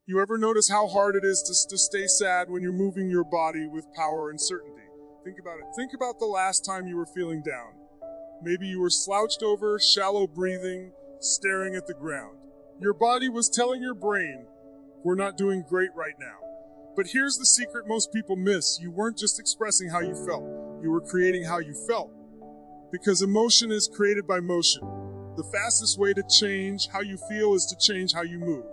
You ever notice how hard it is to stay sad when you're moving your body with power and certainty? Think about it. Think about the last time you were feeling down. Maybe you were slouched over, shallow breathing, staring at the ground. Your body was telling your brain, we're not doing great right now. But here's the secret most people miss. You weren't just expressing how you felt. You were creating how you felt. Because emotion is created by motion. The fastest way to change how you feel is to change how you move.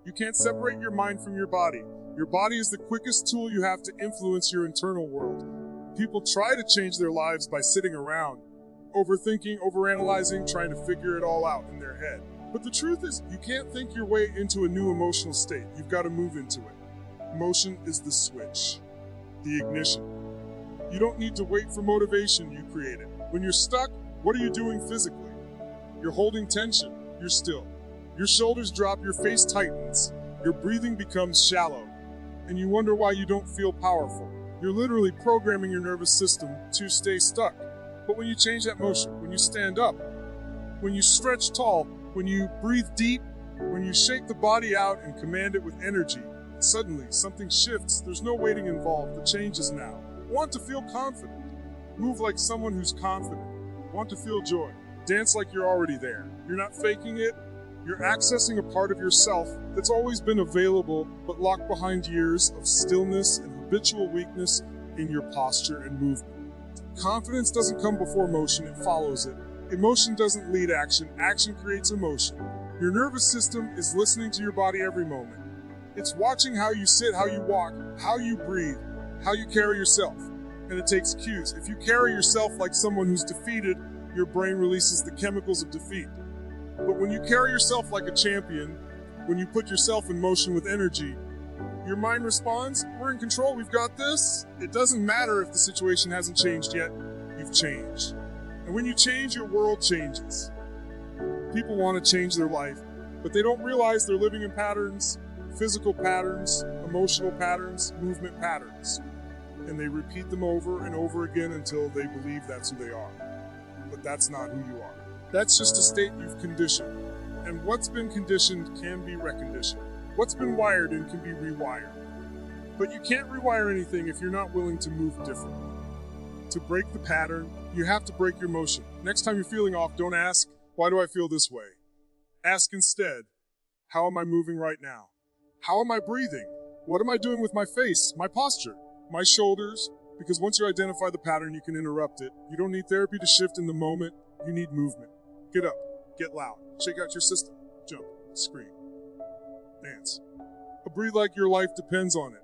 You can't separate your mind from your body. Your body is the quickest tool you have to influence your internal world. People try to change their lives by sitting around, overthinking, overanalyzing, trying to figure it all out in their head. But the truth is, you can't think your way into a new emotional state. You've got to move into it. Emotion is the switch, the ignition. You don't need to wait for motivation, you create it. When you're stuck, what are you doing physically? You're holding tension. You're still. Your shoulders drop, your face tightens, your breathing becomes shallow, and you wonder why you don't feel powerful. You're literally programming your nervous system to stay stuck. But when you change that motion, when you stand up, when you stretch tall, when you breathe deep, when you shake the body out and command it with energy, suddenly something shifts. There's no waiting involved. The change is now. Want to feel confident. Move like someone who's confident. Want to feel joy. Dance like you're already there. You're not faking it. You're accessing a part of yourself that's always been available, but locked behind years of stillness and habitual weakness in your posture and movement. Confidence doesn't come before motion, it follows it. Emotion doesn't lead action, action creates emotion. Your nervous system is listening to your body every moment. It's watching how you sit, how you walk, how you breathe, how you carry yourself. And it takes cues. If you carry yourself like someone who's defeated, your brain releases the chemicals of defeat. But when you carry yourself like a champion, when you put yourself in motion with energy, your mind responds, we're in control, we've got this. It doesn't matter if the situation hasn't changed yet, you've changed. And when you change, your world changes. People want to change their life, but they don't realize they're living in patterns, physical patterns, emotional patterns, movement patterns. And they repeat them over and over again until they believe that's who they are. But that's not who you are. That's just a state you've conditioned. And what's been conditioned can be reconditioned. What's been wired in can be rewired. But you can't rewire anything if you're not willing to move differently. To break the pattern, you have to break your motion. Next time you're feeling off, don't ask, why do I feel this way? Ask instead, how am I moving right now? How am I breathing? What am I doing with my face, my posture, my shoulders? Because once you identify the pattern, you can interrupt it. You don't need therapy to shift in the moment. You need movement. Get up, get loud, shake out your system, jump, scream, dance. But breathe like your life depends on it,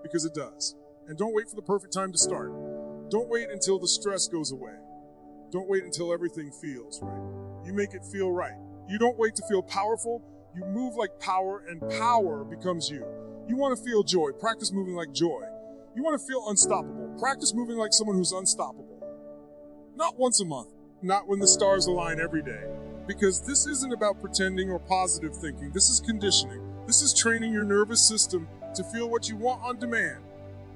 because it does. And don't wait for the perfect time to start. Don't wait until the stress goes away. Don't wait until everything feels right. You make it feel right. You don't wait to feel powerful. You move like power, and power becomes you. You want to feel joy. Practice moving like joy. You want to feel unstoppable. Practice moving like someone who's unstoppable. Not once a month. Not when the stars align every day. Because this isn't about pretending or positive thinking. This is conditioning. This is training your nervous system to feel what you want on demand.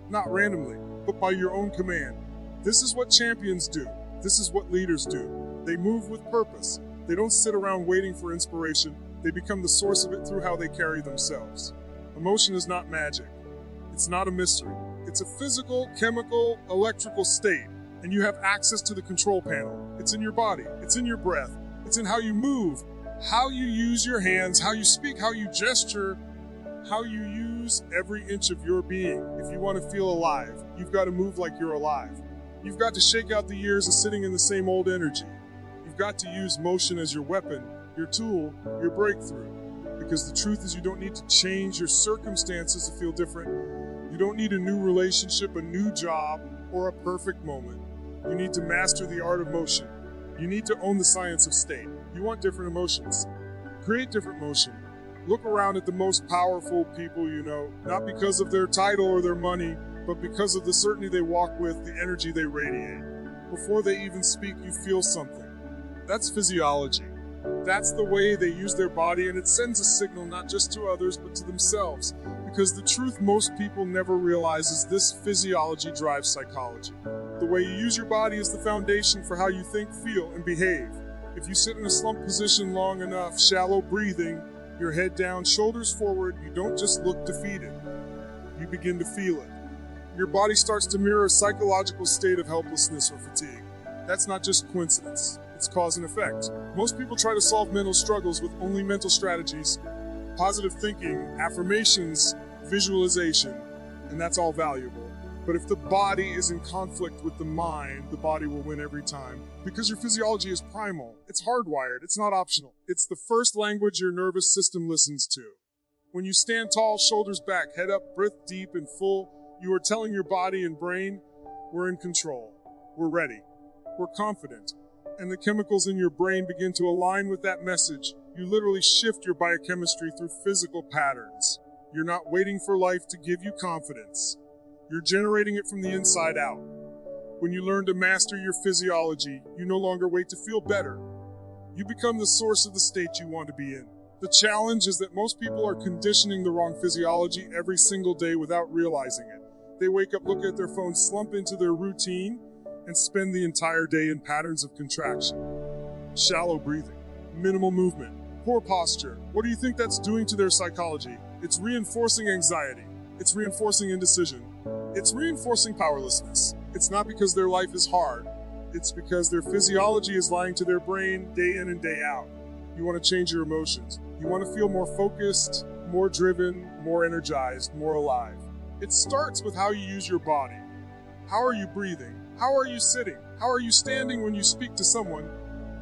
Not randomly, but by your own command. This is what champions do. This is what leaders do. They move with purpose. They don't sit around waiting for inspiration. They become the source of it through how they carry themselves. Emotion is not magic. It's not a mystery. It's a physical, chemical, electrical state, and you have access to the control panel. It's in your body. It's in your breath. It's in how you move, how you use your hands, how you speak, how you gesture, how you use every inch of your being. If you want to feel alive, you've got to move like you're alive. You've got to shake out the years of sitting in the same old energy. You've got to use motion as your weapon, your tool, your breakthrough. Because the truth is, you don't need to change your circumstances to feel different. You don't need a new relationship, a new job, or a perfect moment. You need to master the art of motion. You need to own the science of state. You want different emotions. Create different motion. Look around at the most powerful people you know, not because of their title or their money, but because of the certainty they walk with, the energy they radiate. Before they even speak, you feel something. That's physiology. That's the way they use their body, and it sends a signal not just to others, but to themselves. Because the truth most people never realize is this: physiology drives psychology. The way you use your body is the foundation for how you think, feel, and behave. If you sit in a slump position long enough, shallow breathing, Your head down, shoulders forward, you don't just look defeated. You begin to feel it. Your body starts to mirror a psychological state of helplessness or fatigue. That's not just coincidence. It's cause and effect. Most people try to solve mental struggles with only mental strategies, positive thinking, affirmations, visualization, and that's all valuable. But if the body is in conflict with the mind, the body will win every time. Because your physiology is primal. It's hardwired. It's not optional. It's the first language your nervous system listens to. When you stand tall, shoulders back, head up, breath deep and full, you are telling your body and brain, we're in control. We're ready. We're confident. And the chemicals in your brain begin to align with that message. You literally shift your biochemistry through physical patterns. You're not waiting for life to give you confidence. You're generating it from the inside out. When you learn to master your physiology, you no longer wait to feel better. You become the source of the state you want to be in. The challenge is that most people are conditioning the wrong physiology every single day without realizing it. They wake up, look at their phone, slump into their routine, and spend the entire day in patterns of contraction. Shallow breathing, minimal movement, poor posture. What do you think that's doing to their psychology? It's reinforcing anxiety. It's reinforcing indecision. It's reinforcing powerlessness. It's not because their life is hard. It's because their physiology is lying to their brain day in and day out. You want to change your emotions. You want to feel more focused, more driven, more energized, more alive. It starts with how you use your body. How are you breathing? How are you sitting? How are you standing when you speak to someone?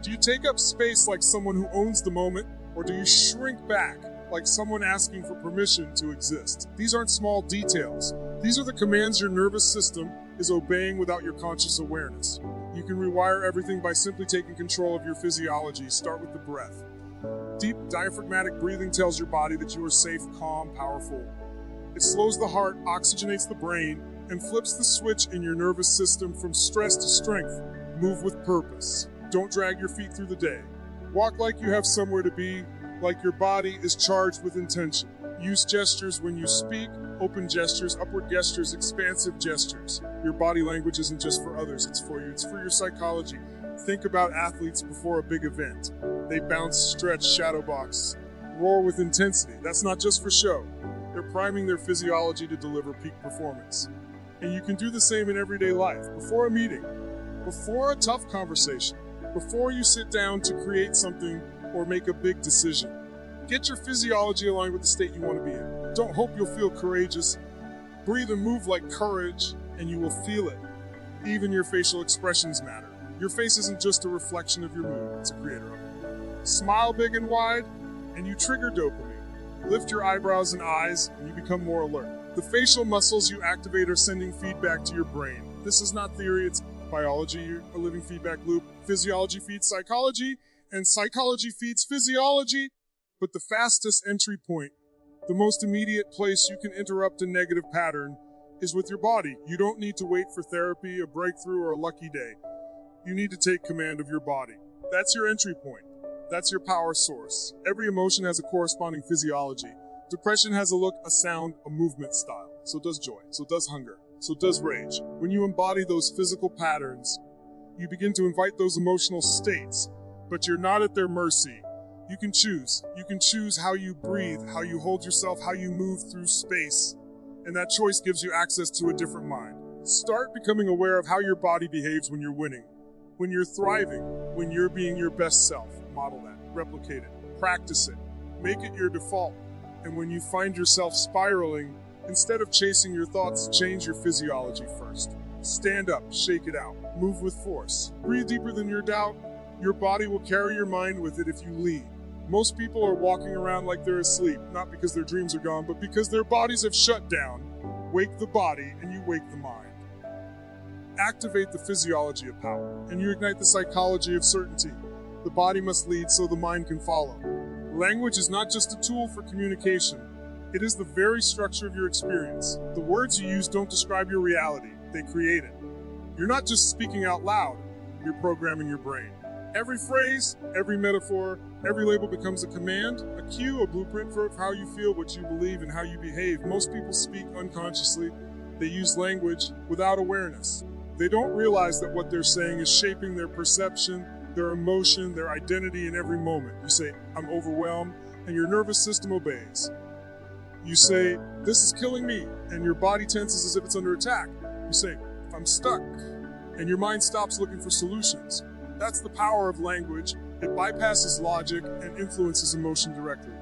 Do you take up space like someone who owns the moment, or do you shrink back like someone asking for permission to exist? These aren't small details. These are the commands your nervous system is obeying without your conscious awareness. You can rewire everything by simply taking control of your physiology. Start with the breath. Deep diaphragmatic breathing tells your body that you are safe, calm, powerful. It slows the heart, oxygenates the brain, and flips the switch in your nervous system from stress to strength. Move with purpose. Don't drag your feet through the day. Walk like you have somewhere to be, like your body is charged with intention. Use gestures when you speak, open gestures, upward gestures, expansive gestures. Your body language isn't just for others, it's for you. It's for your psychology. Think about athletes before a big event. They bounce, stretch, shadow box, roar with intensity. That's not just for show. They're priming their physiology to deliver peak performance. And you can do the same in everyday life. Before a meeting, before a tough conversation, before you sit down to create something or make a big decision. Get your physiology aligned with the state you want to be in. Don't hope you'll feel courageous. Breathe and move like courage, and you will feel it. Even your facial expressions matter. Your face isn't just a reflection of your mood, it's a creator of it. Smile big and wide, and you trigger dopamine. Lift your eyebrows and eyes, and you become more alert. The facial muscles you activate are sending feedback to your brain. This is not theory, it's biology, a living feedback loop. Physiology feeds psychology, and psychology feeds physiology. But the fastest entry point, the most immediate place you can interrupt a negative pattern, is with your body. You don't need to wait for therapy, a breakthrough, or a lucky day. You need to take command of your body. That's your entry point. That's your power source. Every emotion has a corresponding physiology. Depression has a look, a sound, a movement style. So does joy. So does hunger. So does rage. When you embody those physical patterns, you begin to invite those emotional states, but you're not at their mercy. You can choose. You can choose how you breathe, how you hold yourself, how you move through space. And that choice gives you access to a different mind. Start becoming aware of how your body behaves when you're winning, when you're thriving, when you're being your best self. Model that, replicate it, practice it, make it your default. And when you find yourself spiraling, instead of chasing your thoughts, change your physiology first. Stand up, shake it out, move with force. Breathe deeper than your doubt. Your body will carry your mind with it if you lead. Most people are walking around like they're asleep, not because their dreams are gone, but because their bodies have shut down. Wake the body and you wake the mind. Activate the physiology of power, and you ignite the psychology of certainty. The body must lead so the mind can follow. Language is not just a tool for communication. It is the very structure of your experience. The words you use don't describe your reality, they create it. You're not just speaking out loud, you're programming your brain. Every phrase, every metaphor, every label becomes a command, a cue, a blueprint for how you feel, what you believe, and how you behave. Most people speak unconsciously. They use language without awareness. They don't realize that what they're saying is shaping their perception, their emotion, their identity in every moment. You say, I'm overwhelmed, and your nervous system obeys. You say, "This is killing me," and your body tenses as if it's under attack. You say, "I'm stuck," and your mind stops looking for solutions. That's the power of language. It bypasses logic and influences emotion directly.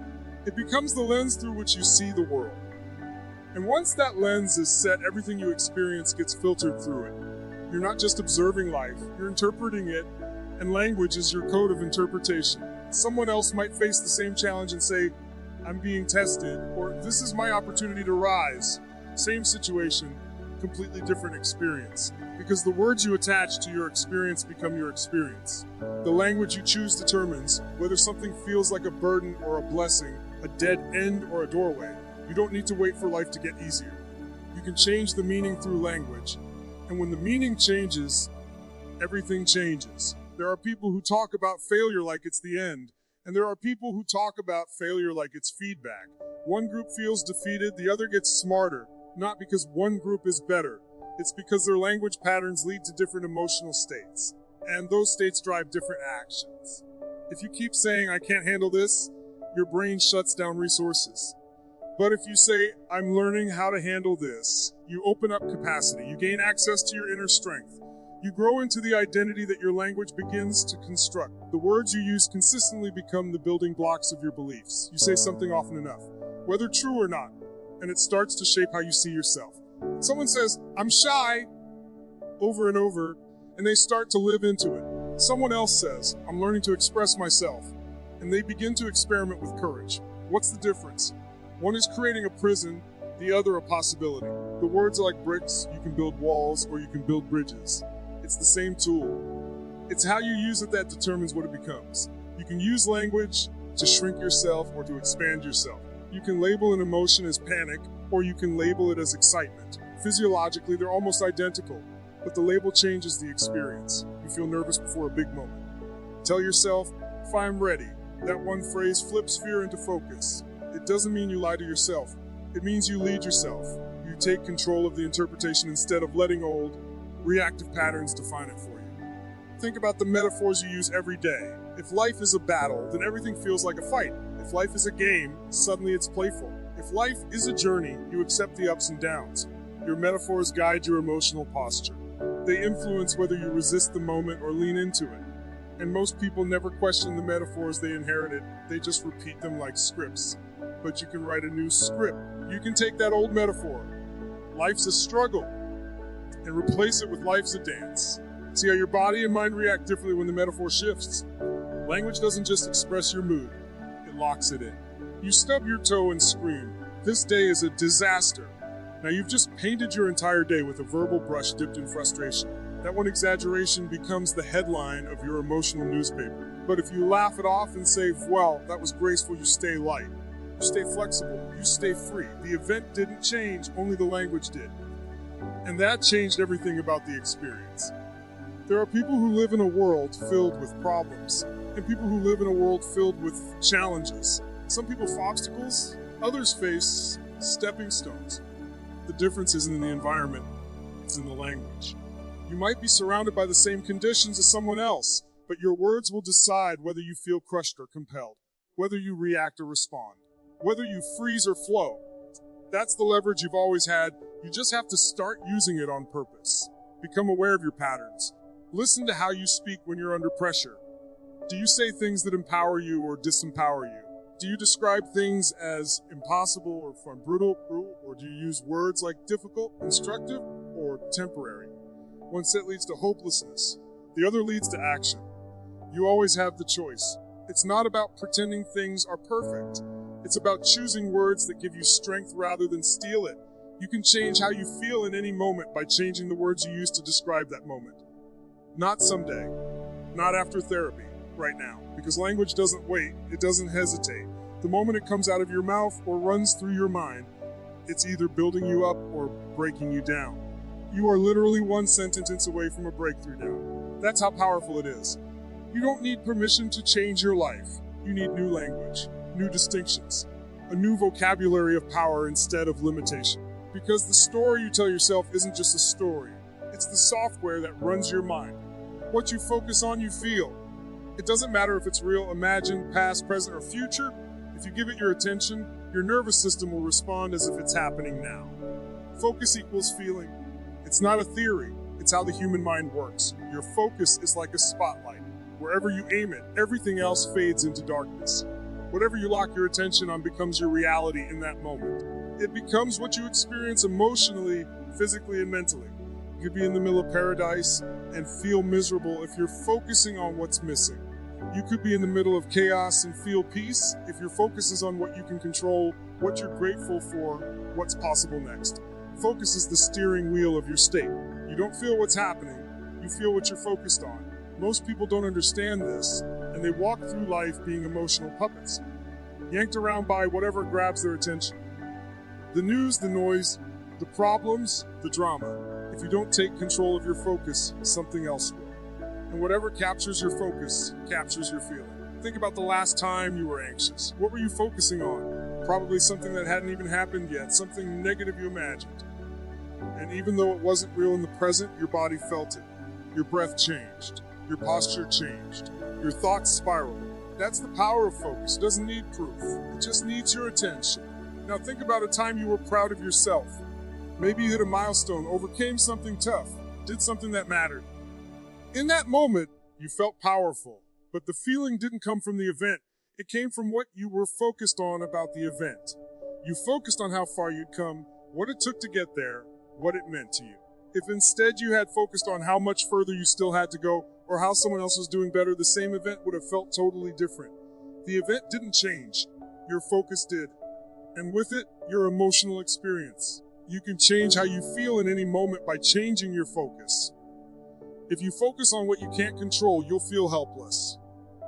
It becomes the lens through which you see the world. And once that lens is set, everything you experience gets filtered through it. You're not just observing life, you're interpreting it, and language is your code of interpretation. Someone else might face the same challenge and say, "I'm being tested," or "This is my opportunity to rise." Same situation, completely different experience. Because the words you attach to your experience become your experience. The language you choose determines whether something feels like a burden or a blessing, a dead end or a doorway. You don't need to wait for life to get easier. You can change the meaning through language. And when the meaning changes, everything changes. There are people who talk about failure like it's the end, and there are people who talk about failure like it's feedback. One group feels defeated, the other gets smarter, not because one group is better. It's because their language patterns lead to different emotional states, and those states drive different actions. If you keep saying, "I can't handle this," your brain shuts down resources. But if you say, "I'm learning how to handle this," you open up capacity, you gain access to your inner strength. You grow into the identity that your language begins to construct. The words you use consistently become the building blocks of your beliefs. You say something often enough, whether true or not, and it starts to shape how you see yourself. Someone says, "I'm shy," over and over, and they start to live into it. Someone else says, "I'm learning to express myself," and they begin to experiment with courage. What's the difference? One is creating a prison, the other a possibility. The words are like bricks. You can build walls or you can build bridges. It's the same tool. It's how you use it that determines what it becomes. You can use language to shrink yourself or to expand yourself. You can label an emotion as panic, or you can label it as excitement. Physiologically, they're almost identical, but the label changes the experience. You feel nervous before a big moment. Tell yourself, "If I'm ready." That one phrase flips fear into focus. It doesn't mean you lie to yourself. It means you lead yourself. You take control of the interpretation instead of letting old, reactive patterns define it for you. Think about the metaphors you use every day. If life is a battle, then everything feels like a fight. If life is a game, suddenly it's playful. If life is a journey, you accept the ups and downs. Your metaphors guide your emotional posture. They influence whether you resist the moment or lean into it. And most people never question the metaphors they inherited. They just repeat them like scripts. But you can write a new script. You can take that old metaphor, "Life's a struggle," and replace it with "Life's a dance." See how your body and mind react differently when the metaphor shifts. Language doesn't just express your mood, it locks it in. You stub your toe and scream, "This day is a disaster." Now you've just painted your entire day with a verbal brush dipped in frustration. That one exaggeration becomes the headline of your emotional newspaper. But if you laugh it off and say, "Well, that was graceful," you stay light. You stay flexible, you stay free. The event didn't change, only the language did. And that changed everything about the experience. There are people who live in a world filled with problems, and people who live in a world filled with challenges. Some people face obstacles, others face stepping stones. The difference isn't in the environment, it's in the language. You might be surrounded by the same conditions as someone else, but your words will decide whether you feel crushed or compelled, whether you react or respond, whether you freeze or flow. That's the leverage you've always had. You just have to start using it on purpose. Become aware of your patterns. Listen to how you speak when you're under pressure. Do you say things that empower you or disempower you? Do you describe things as impossible or fun, brutal, or do you use words like difficult, instructive, or temporary? One set leads to hopelessness. The other leads to action. You always have the choice. It's not about pretending things are perfect. It's about choosing words that give you strength rather than steal it. You can change how you feel in any moment by changing the words you use to describe that moment. Not someday, not after therapy, right now. Because language doesn't wait, it doesn't hesitate. The moment it comes out of your mouth or runs through your mind, it's either building you up or breaking you down. You are literally one sentence away from a breakthrough down. That's how powerful it is. You don't need permission to change your life. You need new language, new distinctions, a new vocabulary of power instead of limitation. Because the story you tell yourself isn't just a story. It's the software that runs your mind. What you focus on, you feel. It doesn't matter if it's real, imagined, past, present, or future. If you give it your attention, your nervous system will respond as if it's happening now. Focus equals feeling. It's not a theory, it's how the human mind works. Your focus is like a spotlight. Wherever you aim it, everything else fades into darkness. Whatever you lock your attention on becomes your reality in that moment. It becomes what you experience emotionally, physically, and mentally. You could be in the middle of paradise and feel miserable if you're focusing on what's missing. You could be in the middle of chaos and feel peace if your focus is on what you can control, what you're grateful for, what's possible next. Focus is the steering wheel of your state. You don't feel what's happening, you feel what you're focused on. Most people don't understand this, and they walk through life being emotional puppets, yanked around by whatever grabs their attention. The news, the noise, the problems, the drama. If you don't take control of your focus, something else will. And whatever captures your focus, captures your feeling. Think about the last time you were anxious. What were you focusing on? Probably something that hadn't even happened yet, something negative you imagined. And even though it wasn't real in the present, your body felt it. Your breath changed. Your posture changed. Your thoughts spiraled. That's the power of focus. It doesn't need proof. It just needs your attention. Now think about a time you were proud of yourself. Maybe you hit a milestone, overcame something tough, did something that mattered. In that moment, you felt powerful, but the feeling didn't come from the event. It came from what you were focused on about the event. You focused on how far you'd come, what it took to get there, what it meant to you. If instead you had focused on how much further you still had to go, or how someone else was doing better, the same event would have felt totally different. The event didn't change. Your focus did. And with it, your emotional experience. You can change how you feel in any moment by changing your focus. If you focus on what you can't control, you'll feel helpless.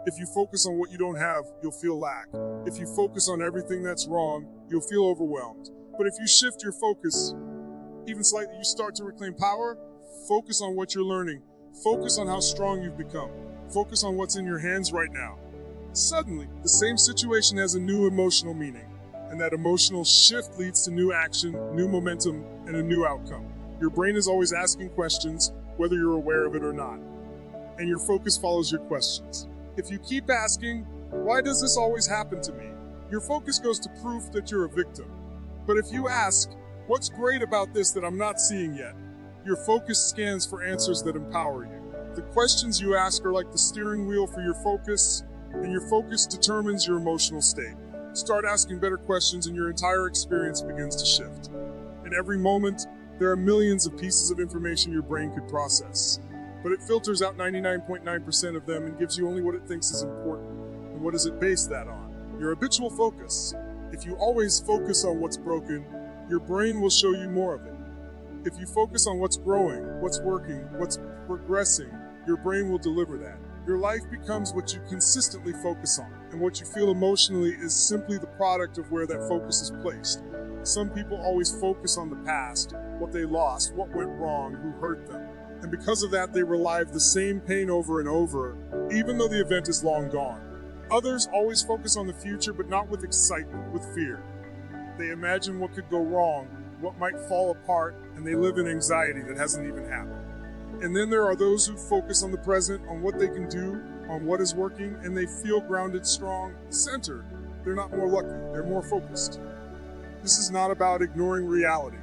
If you focus on what you don't have, you'll feel lack. If you focus on everything that's wrong, you'll feel overwhelmed. But if you shift your focus, even slightly, you start to reclaim power. Focus on what you're learning. Focus on how strong you've become. Focus on what's in your hands right now. Suddenly, the same situation has a new emotional meaning, and that emotional shift leads to new action, new momentum, and a new outcome. Your brain is always asking questions, whether you're aware of it or not, and your focus follows your questions. If you keep asking, why does this always happen to me? Your focus goes to proof that you're a victim. But if you ask, what's great about this that I'm not seeing yet? Your focus scans for answers that empower you. The questions you ask are like the steering wheel for your focus, and your focus determines your emotional state. Start asking better questions and your entire experience begins to shift. In every moment, there are millions of pieces of information your brain could process, but it filters out 99.9% of them and gives you only what it thinks is important. And what does it base that on? Your habitual focus. If you always focus on what's broken, your brain will show you more of it. If you focus on what's growing, what's working, what's progressing, your brain will deliver that. Your life becomes what you consistently focus on, and what you feel emotionally is simply the product of where that focus is placed. Some people always focus on the past, what they lost, what went wrong, who hurt them. And because of that, they relive the same pain over and over, even though the event is long gone. Others always focus on the future, but not with excitement, with fear. They imagine what could go wrong, what might fall apart, and they live in anxiety that hasn't even happened. And then there are those who focus on the present, on what they can do, on what is working, and they feel grounded, strong, centered. They're not more lucky, they're more focused. This is not about ignoring reality.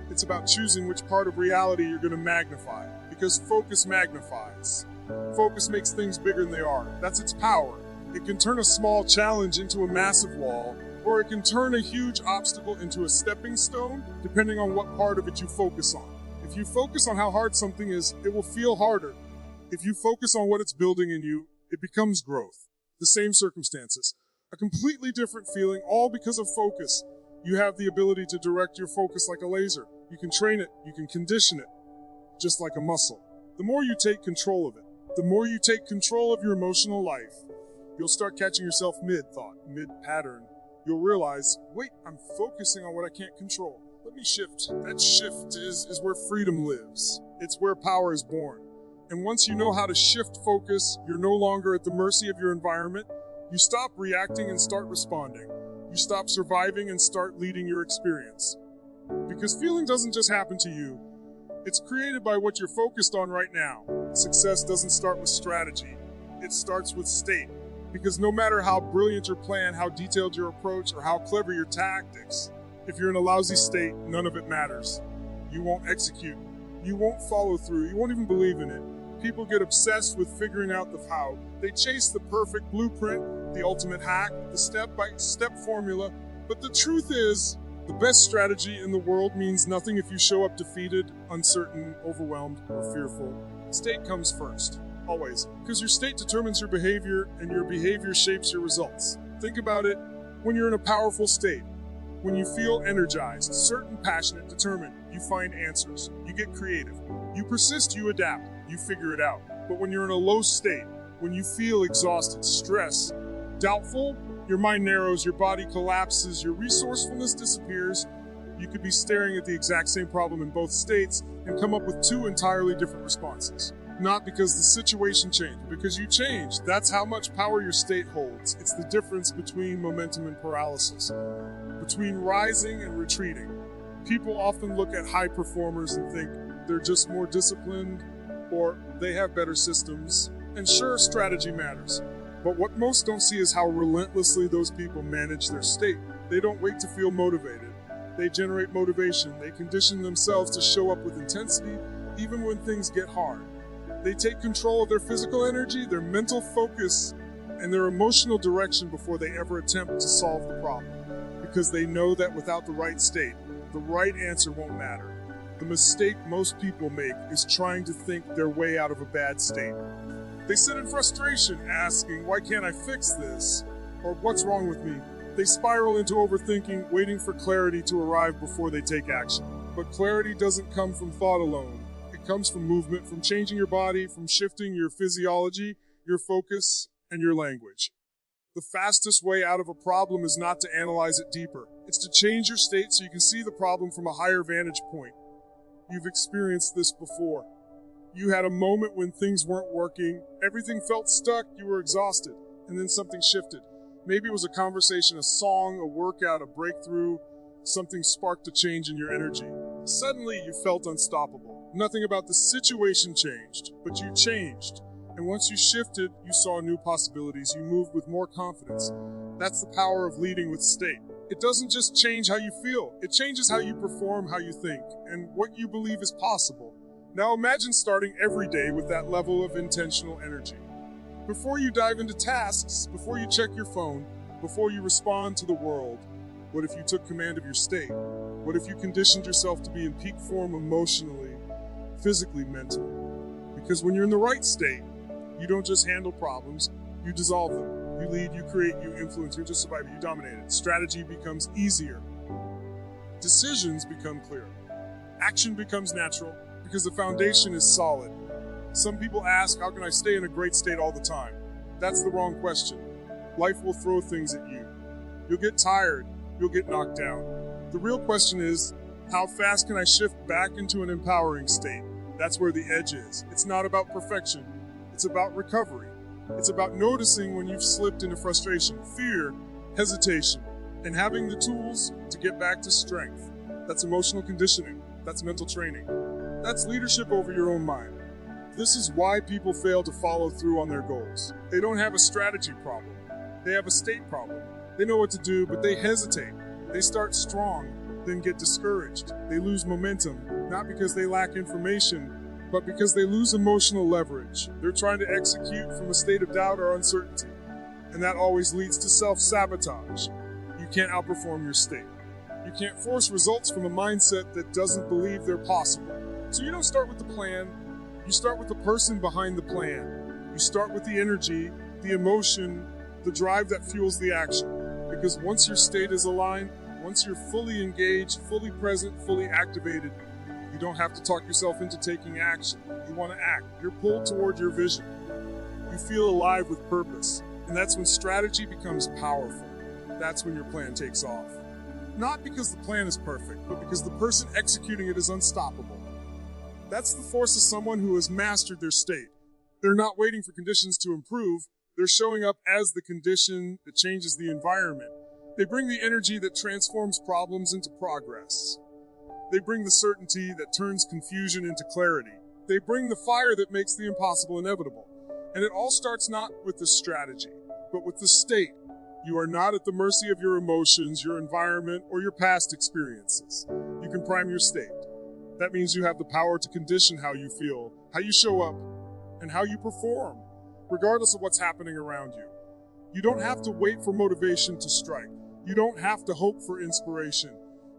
It's about choosing which part of reality you're going to magnify, because focus magnifies. Focus makes things bigger than they are. That's its power. It can turn a small challenge into a massive wall, or it can turn a huge obstacle into a stepping stone, depending on what part of it you focus on. If you focus on how hard something is, it will feel harder. If you focus on what it's building in you, it becomes growth. The same circumstances, a completely different feeling, all because of focus. You have the ability to direct your focus like a laser. You can train it, you can condition it, just like a muscle. The more you take control of it, the more you take control of your emotional life, you'll start catching yourself mid-thought, mid-pattern. You'll realize, wait, I'm focusing on what I can't control. Let me shift. That shift is where freedom lives. It's where power is born. And once you know how to shift focus, you're no longer at the mercy of your environment. You stop reacting and start responding. You stop surviving and start leading your experience. Because feeling doesn't just happen to you. It's created by what you're focused on right now. Success doesn't start with strategy. It starts with state. Because no matter how brilliant your plan, how detailed your approach, or how clever your tactics, if you're in a lousy state, none of it matters. You won't execute. You won't follow through. You won't even believe in it. People get obsessed with figuring out the how. They chase the perfect blueprint, the ultimate hack, the step-by-step formula. But the truth is, the best strategy in the world means nothing if you show up defeated, uncertain, overwhelmed, or fearful. State comes first, always, because your state determines your behavior, and your behavior shapes your results. Think about it when you're in a powerful state. When you feel energized, certain, passionate, determined, you find answers. You get creative. You persist, you adapt, you figure it out. But when you're in a low state, when you feel exhausted, stressed, doubtful, your mind narrows, your body collapses, your resourcefulness disappears. You could be staring at the exact same problem in both states and come up with two entirely different responses. Not because the situation changed, but because you changed. That's how much power your state holds. It's the difference between momentum and paralysis, between rising and retreating. People often look at high performers and think they're just more disciplined or they have better systems. And sure, strategy matters. But what most don't see is how relentlessly those people manage their state. They don't wait to feel motivated. They generate motivation. They condition themselves to show up with intensity, even when things get hard. They take control of their physical energy, their mental focus, and their emotional direction before they ever attempt to solve the problem. Because they know that without the right state, the right answer won't matter. The mistake most people make is trying to think their way out of a bad state. They sit in frustration, asking, why can't I fix this? Or what's wrong with me? They spiral into overthinking, waiting for clarity to arrive before they take action. But clarity doesn't come from thought alone. It comes from movement, from changing your body, from shifting your physiology, your focus, and your language. The fastest way out of a problem is not to analyze it deeper. It's to change your state so you can see the problem from a higher vantage point. You've experienced this before. You had a moment when things weren't working, everything felt stuck, you were exhausted, and then something shifted. Maybe it was a conversation, a song, a workout, a breakthrough. Something sparked a change in your energy. Suddenly, you felt unstoppable. Nothing about the situation changed, but you changed. And once you shifted, you saw new possibilities. You moved with more confidence. That's the power of leading with state. It doesn't just change how you feel. It changes how you perform, how you think, and what you believe is possible. Now imagine starting every day with that level of intentional energy. Before you dive into tasks, before you check your phone, before you respond to the world, what if you took command of your state? What if you conditioned yourself to be in peak form emotionally, physically, mentally? Because when you're in the right state, you don't just handle problems, you dissolve them. You lead, you create, you influence, you're just surviving, you dominate it. Strategy becomes easier. Decisions become clearer. Action becomes natural because the foundation is solid. Some people ask, how can I stay in a great state all the time? That's the wrong question. Life will throw things at you. You'll get tired. You'll get knocked down. The real question is, how fast can I shift back into an empowering state? That's where the edge is. It's not about perfection. It's about recovery. It's about noticing when you've slipped into frustration, fear, hesitation, and having the tools to get back to strength. That's emotional conditioning. That's mental training. That's leadership over your own mind. This is why people fail to follow through on their goals. They don't have a strategy problem. They have a state problem. They know what to do, but they hesitate. They start strong, then get discouraged. They lose momentum, not because they lack information, but because they lose emotional leverage. They're trying to execute from a state of doubt or uncertainty, and that always leads to self-sabotage. You can't outperform your state. You can't force results from a mindset that doesn't believe they're possible. So you don't start with the plan, you start with the person behind the plan. You start with the energy, the emotion, the drive that fuels the action. Because once your state is aligned, once you're fully engaged, fully present, fully activated, you don't have to talk yourself into taking action. You want to act. You're pulled toward your vision. You feel alive with purpose. And that's when strategy becomes powerful. That's when your plan takes off. Not because the plan is perfect, but because the person executing it is unstoppable. That's the force of someone who has mastered their state. They're not waiting for conditions to improve. They're showing up as the condition that changes the environment. They bring the energy that transforms problems into progress. They bring the certainty that turns confusion into clarity. They bring the fire that makes the impossible inevitable. And it all starts not with the strategy. But with the state, you are not at the mercy of your emotions, your environment, or your past experiences. You can prime your state. That means you have the power to condition how you feel, how you show up, and how you perform, regardless of what's happening around you. You don't have to wait for motivation to strike. You don't have to hope for inspiration.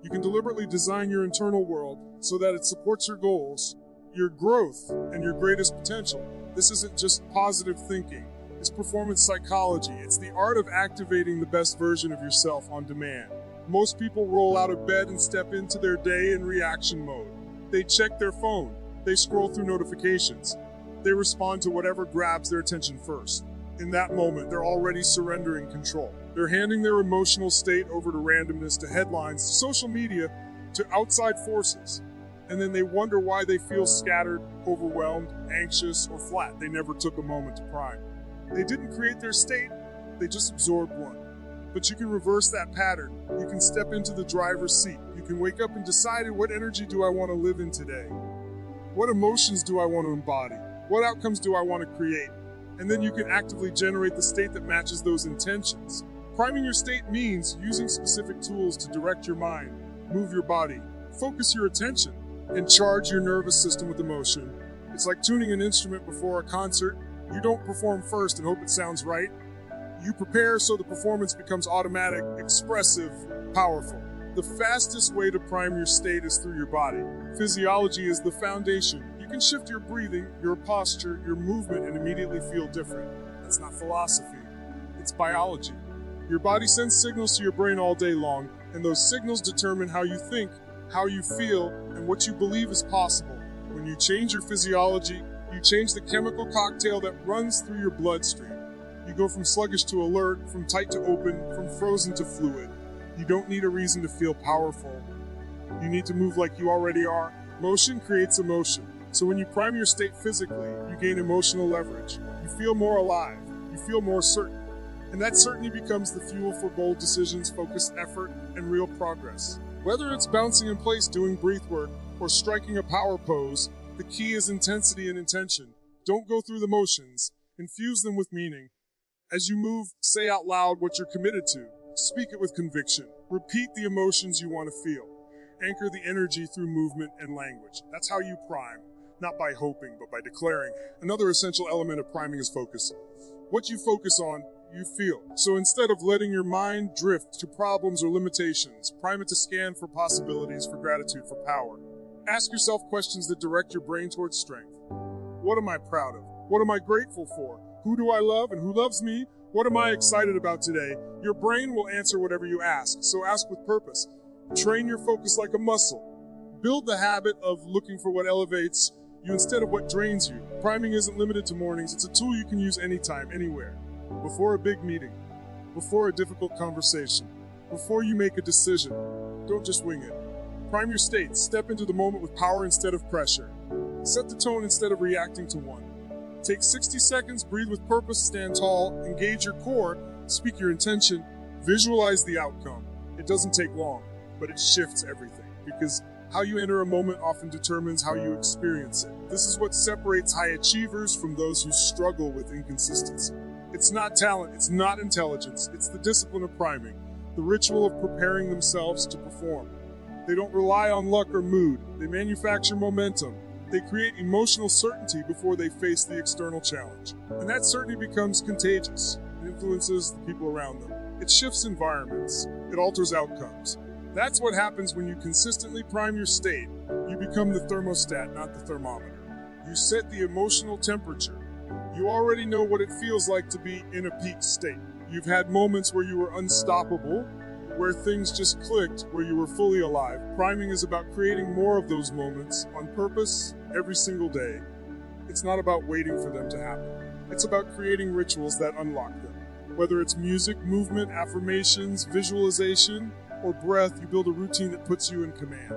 You can deliberately design your internal world so that it supports your goals, your growth, and your greatest potential. This isn't just positive thinking. It's performance psychology. It's the art of activating the best version of yourself on demand. Most people roll out of bed and step into their day in reaction mode. They check their phone. They scroll through notifications. They respond to whatever grabs their attention first. In that moment, they're already surrendering control. They're handing their emotional state over to randomness, to headlines, to social media, to outside forces. And then they wonder why they feel scattered, overwhelmed, anxious, or flat. They never took a moment to prime. They didn't create their state, they just absorbed one. But you can reverse that pattern. You can step into the driver's seat. You can wake up and decide, what energy do I want to live in today? What emotions do I want to embody? What outcomes do I want to create? And then you can actively generate the state that matches those intentions. Priming your state means using specific tools to direct your mind, move your body, focus your attention, and charge your nervous system with emotion. It's like tuning an instrument before a concert. You don't perform first and hope it sounds right. You prepare so the performance becomes automatic, expressive, powerful. The fastest way to prime your state is through your body. Physiology is the foundation. You can shift your breathing, your posture, your movement, and immediately feel different. That's not philosophy. It's biology. Your body sends signals to your brain all day long, and those signals determine how you think, how you feel, and what you believe is possible. When you change your physiology, you change the chemical cocktail that runs through your bloodstream. You go from sluggish to alert, from tight to open, from frozen to fluid. You don't need a reason to feel powerful. You need to move like you already are. Motion creates emotion. So when you prime your state physically, you gain emotional leverage. You feel more alive. You feel more certain. And that certainty becomes the fuel for bold decisions, focused effort, and real progress. Whether it's bouncing in place doing breath work or striking a power pose, the key is intensity and intention. Don't go through the motions. Infuse them with meaning. As you move, say out loud what you're committed to. Speak it with conviction. Repeat the emotions you want to feel. Anchor the energy through movement and language. That's how you prime, not by hoping, but by declaring. Another essential element of priming is focus. What you focus on, you feel. So instead of letting your mind drift to problems or limitations, prime it to scan for possibilities, for gratitude, for power. Ask yourself questions that direct your brain towards strength. What am I proud of? What am I grateful for? Who do I love and who loves me? What am I excited about today? Your brain will answer whatever you ask, so ask with purpose. Train your focus like a muscle. Build the habit of looking for what elevates you instead of what drains you. Priming isn't limited to mornings. It's a tool you can use anytime, anywhere. Before a big meeting, before a difficult conversation, before you make a decision. Don't just wing it. Prime your state. Step into the moment with power instead of pressure. Set the tone instead of reacting to one. Take 60 seconds, breathe with purpose, stand tall, engage your core, speak your intention, visualize the outcome. It doesn't take long, but it shifts everything, because how you enter a moment often determines how you experience it. This is what separates high achievers from those who struggle with inconsistency. It's not talent, it's not intelligence, it's the discipline of priming, the ritual of preparing themselves to perform. They don't rely on luck or mood, they manufacture momentum. They create emotional certainty before they face the external challenge. And that certainty becomes contagious. It influences the people around them. It shifts environments. It alters outcomes. That's what happens when you consistently prime your state. You become the thermostat, not the thermometer. You set the emotional temperature. You already know what it feels like to be in a peak state. You've had moments where you were unstoppable, where things just clicked, where you were fully alive. Priming is about creating more of those moments on purpose every single day. It's not about waiting for them to happen. It's about creating rituals that unlock them. Whether it's music, movement, affirmations, visualization, or breath, you build a routine that puts you in command.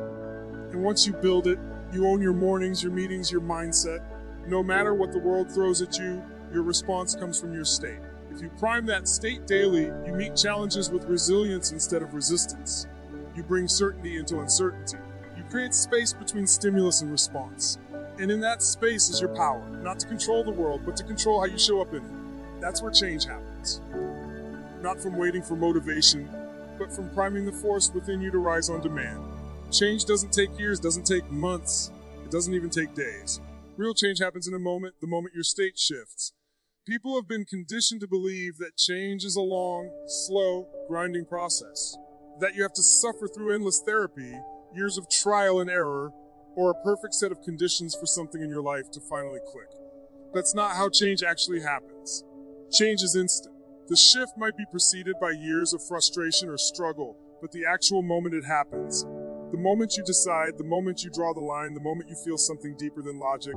And once you build it, you own your mornings, your meetings, your mindset. No matter what the world throws at you, your response comes from your state. If you prime that state daily, you meet challenges with resilience instead of resistance. You bring certainty into uncertainty. You create space between stimulus and response. And in that space is your power, not to control the world, but to control how you show up in it. That's where change happens. not from waiting for motivation, but from priming the force within you to rise on demand. Change doesn't take years, doesn't take months, it doesn't even take days. Real change happens in a moment, the moment your state shifts. People have been conditioned to believe that change is a long, slow, grinding process, that you have to suffer through endless therapy, years of trial and error, or a perfect set of conditions for something in your life to finally click. That's not how change actually happens. Change is instant. The shift might be preceded by years of frustration or struggle, but the actual moment it happens, the moment you decide, the moment you draw the line, the moment you feel something deeper than logic,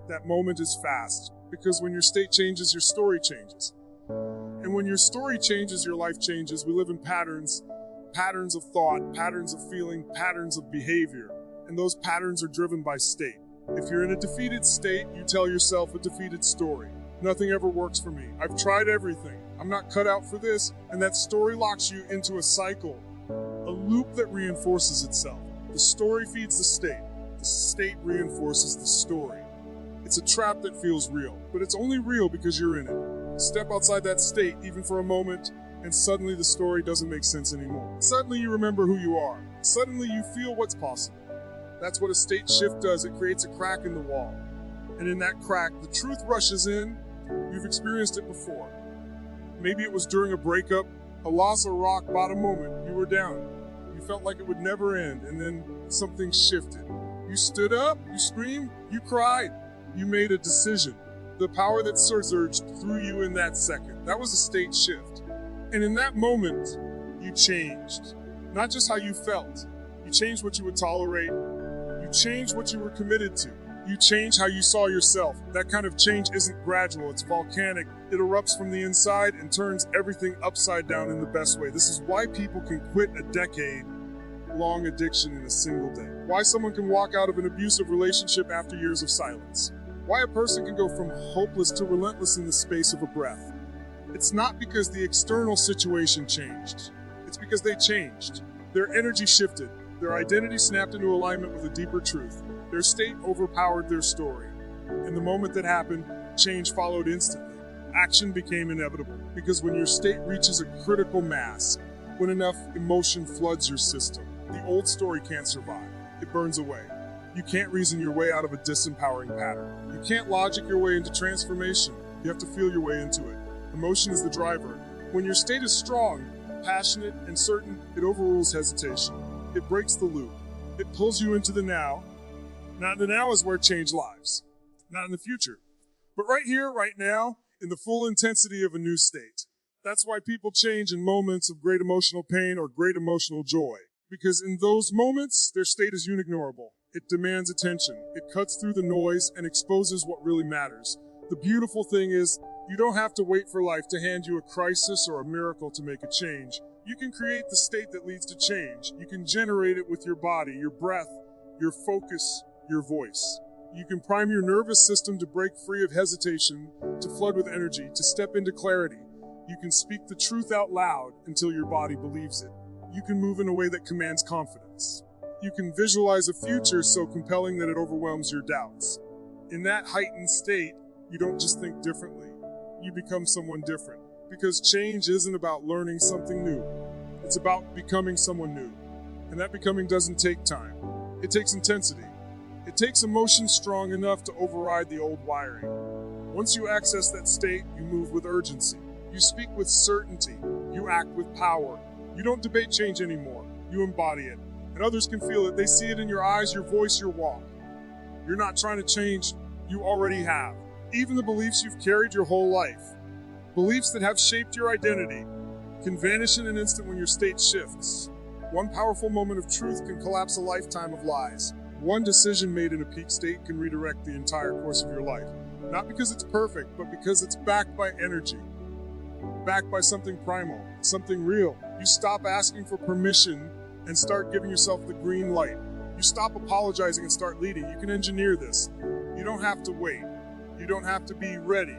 that moment is fast. Because when your state changes, your story changes. And when your story changes, your life changes. We live in patterns of thought, patterns of feeling, patterns of behavior. And those patterns are driven by state. If you're in a defeated state, you tell yourself a defeated story. Nothing ever works for me. I've tried everything. I'm not cut out for this. And that story locks you into a cycle, a loop that reinforces itself. The story feeds the state reinforces the story. It's a trap that feels real, but it's only real because you're in it. Step outside that state, even for a moment, and suddenly the story doesn't make sense anymore. Suddenly you remember who you are. Suddenly you feel what's possible. That's what a state shift does. It creates a crack in the wall. And in that crack, the truth rushes in. You've experienced it before. Maybe it was during a breakup, a loss or rock bottom moment. You were down. You felt like it would never end, and then something shifted. You stood up, you screamed, you cried. You made a decision. The power that surged through you in that second. That was a state shift. And in that moment, you changed. Not just how you felt. You changed what you would tolerate. You changed what you were committed to. You changed how you saw yourself. That kind of change isn't gradual, it's volcanic. It erupts from the inside and turns everything upside down in the best way. This is why people can quit a decade-long addiction in a single day. Why someone can walk out of an abusive relationship after years of silence. Why a person can go from hopeless to relentless in the space of a breath. It's not because the external situation changed. It's because they changed. Their energy shifted. Their identity snapped into alignment with a deeper truth. Their state overpowered their story. In the moment that happened, change followed instantly. Action became inevitable. Because when your state reaches a critical mass, when enough emotion floods your system, the old story can't survive. It burns away. You can't reason your way out of a disempowering pattern. You can't logic your way into transformation. You have to feel your way into it. Emotion is the driver. When your state is strong, passionate, and certain, it overrules hesitation. It breaks the loop. It pulls you into the now. Now, the now is where change lies. Not in the future. But right here, right now, in the full intensity of a new state. That's why people change in moments of great emotional pain or great emotional joy. Because in those moments, their state is unignorable. It demands attention. It cuts through the noise and exposes what really matters. The beautiful thing is, you don't have to wait for life to hand you a crisis or a miracle to make a change. You can create the state that leads to change. You can generate it with your body, your breath, your focus, your voice. You can prime your nervous system to break free of hesitation, to flood with energy, to step into clarity. You can speak the truth out loud until your body believes it. You can move in a way that commands confidence. You can visualize a future so compelling that it overwhelms your doubts. In that heightened state, you don't just think differently. You become someone different. Because change isn't about learning something new. It's about becoming someone new. And that becoming doesn't take time. It takes intensity. It takes emotion strong enough to override the old wiring. Once you access that state, you move with urgency. You speak with certainty. You act with power. You don't debate change anymore. You embody it. And others can feel it. They see it in your eyes, your voice, your walk. You're not trying to change. You already have. Even the beliefs you've carried your whole life. Beliefs that have shaped your identity can vanish in an instant when your state shifts. One powerful moment of truth can collapse a lifetime of lies. One decision made in a peak state can redirect the entire course of your life. Not because it's perfect, but because it's backed by energy. Backed by something primal, something real. You stop asking for permission and start giving yourself the green light. You stop apologizing and start leading. You can engineer this. You don't have to wait. You don't have to be ready.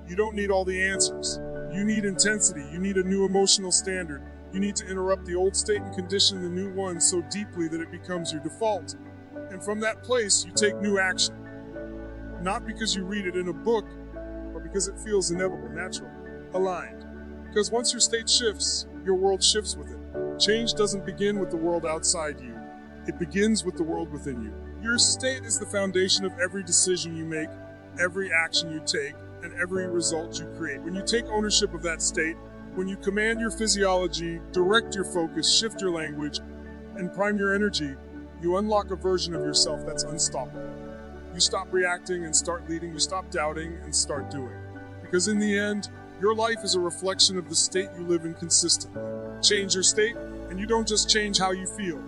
You don't need all the answers. You need intensity. You need a new emotional standard. You need to interrupt the old state and condition the new one so deeply that it becomes your default. And from that place, you take new action. Not because you read it in a book, but because it feels inevitable, natural, aligned. Because once your state shifts, your world shifts with it. Change doesn't begin with the world outside you. It begins with the world within you. Your state is the foundation of every decision you make, every action you take, and every result you create. When you take ownership of that state, when you command your physiology, direct your focus, shift your language, and prime your energy, you unlock a version of yourself that's unstoppable. You stop reacting and start leading. You stop doubting and start doing. Because in the end, your life is a reflection of the state you live in consistently. Change your state, and you don't just change how you feel.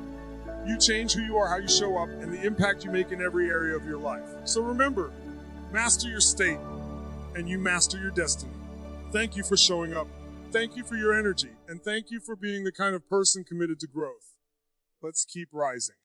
You change who you are, how you show up, and the impact you make in every area of your life. So remember, master your state, and you master your destiny. Thank you for showing up. Thank you for your energy, and thank you for being the kind of person committed to growth. Let's keep rising.